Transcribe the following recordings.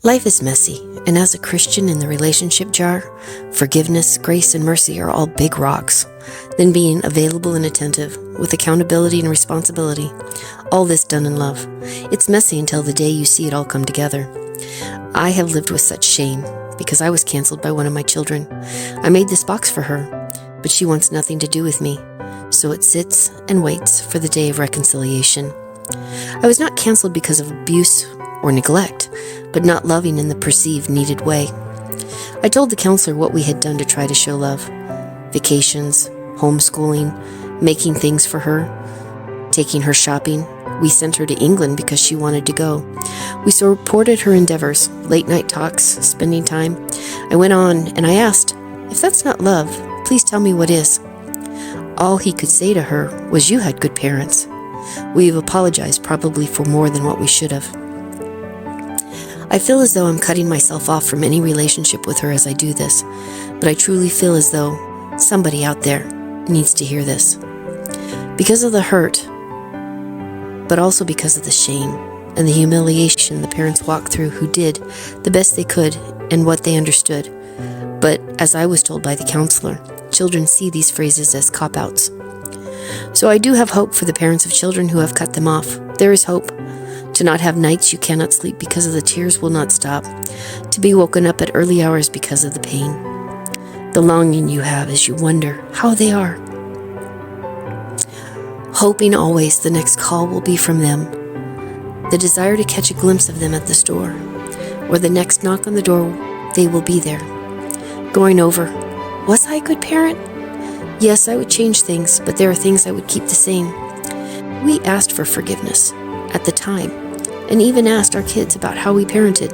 Life is messy, and as a Christian in the relationship jar, forgiveness, grace, and mercy are all big rocks. Then being available and attentive, with accountability and responsibility, all this done in love. It's messy until the day you see it all come together. I have lived with such shame, because I was canceled by one of my children. I made this box for her, but she wants nothing to do with me, so it sits and waits for the day of reconciliation. I was not canceled because of abuse or neglect, but not loving in the perceived needed way. I told the counselor what we had done to try to show love. Vacations, homeschooling, making things for her, taking her shopping. We sent her to England because she wanted to go. We supported her endeavors, late night talks, spending time. I went on and I asked, if that's not love, please tell me what is. All he could say to her was, you had good parents. We've apologized probably for more than what we should have. I feel as though I'm cutting myself off from any relationship with her as I do this, but I truly feel as though somebody out there needs to hear this. Because of the hurt, but also because of the shame and the humiliation the parents walked through who did the best they could and what they understood. But as I was told by the counselor, children see these phrases as cop-outs. So I do have hope for the parents of children who have cut them off. There is hope. To not have nights you cannot sleep because of the tears will not stop. To be woken up at early hours because of the pain. The longing you have as you wonder how they are. Hoping always the next call will be from them. The desire to catch a glimpse of them at the store. Or the next knock on the door, they will be there. Going over, was I a good parent? Yes, I would change things, but there are things I would keep the same. We asked for forgiveness at the time, and even asked our kids about how we parented.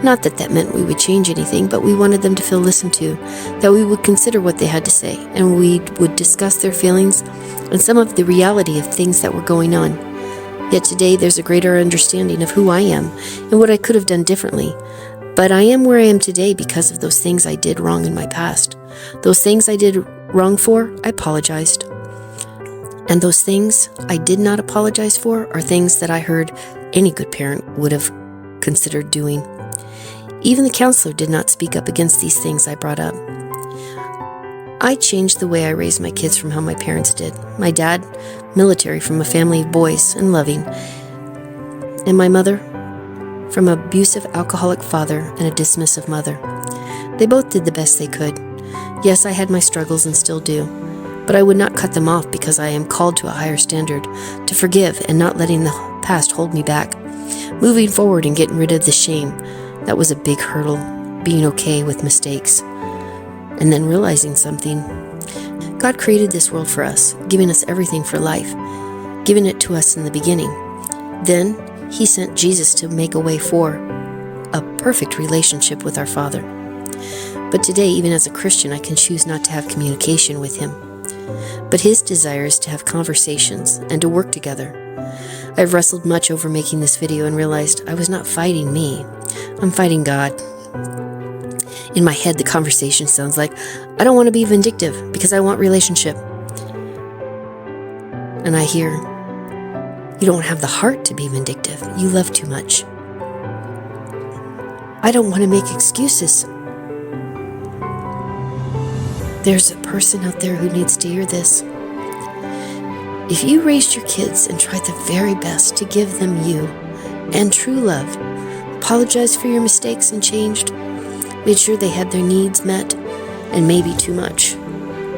Not that that meant we would change anything, but we wanted them to feel listened to, that we would consider what they had to say, and we would discuss their feelings and some of the reality of things that were going on. Yet today there's a greater understanding of who I am and what I could have done differently. But I am where I am today because of those things I did wrong in my past. Those things I did wrong for, I apologized. And those things I did not apologize for are things that I heard any good parent would have considered doing. Even the counselor did not speak up against these things I brought up. I changed the way I raised my kids from how my parents did. My dad, military from a family of boys and loving. And my mother, from an abusive alcoholic father and a dismissive mother. They both did the best they could. Yes, I had my struggles and still do. But I would not cut them off because I am called to a higher standard, to forgive and not letting the past hold me back. Moving forward and getting rid of the shame, that was a big hurdle, being okay with mistakes. And then realizing something. God created this world for us, giving us everything for life, giving it to us in the beginning. Then He sent Jesus to make a way for a perfect relationship with our Father. But today, even as a Christian, I can choose not to have communication with Him. But His desire is to have conversations and to work together. I've wrestled much over making this video and realized I was not fighting me. I'm fighting God. In my head, the conversation sounds like, I don't want to be vindictive because I want relationship. And I hear, you don't have the heart to be vindictive. You love too much. I don't want to make excuses. There's a person out there who needs to hear this. If you raised your kids and tried the very best to give them you and true love, apologized for your mistakes and changed, made sure they had their needs met, and maybe too much,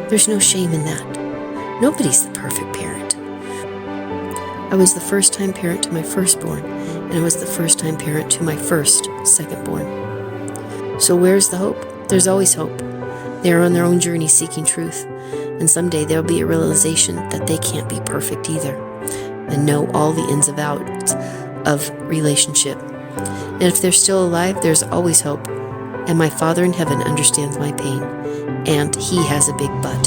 there's no shame in that. Nobody's the perfect parent. I was the first-time parent to my firstborn, and I was the first-time parent to my first secondborn. So where's the hope? There's always hope. They are on their own journey seeking truth, and someday there will be a realization that they can't be perfect either, and know all the ins and outs of relationship. And if they're still alive, there's always hope, and my Father in heaven understands my pain, and He has a big but.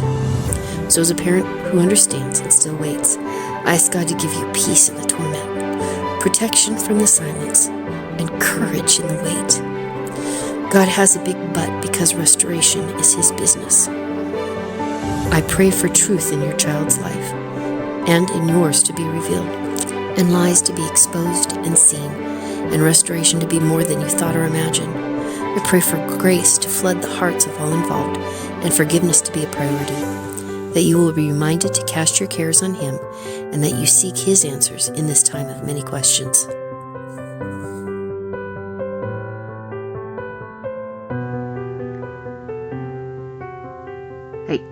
So as a parent who understands and still waits, I ask God to give you peace in the torment, protection from the silence, and courage in the wait. God has a big but because restoration is His business. I pray for truth in your child's life and in yours to be revealed, and lies to be exposed and seen, and restoration to be more than you thought or imagined. I pray for grace to flood the hearts of all involved and forgiveness to be a priority, that you will be reminded to cast your cares on Him and that you seek His answers in this time of many questions. Hey,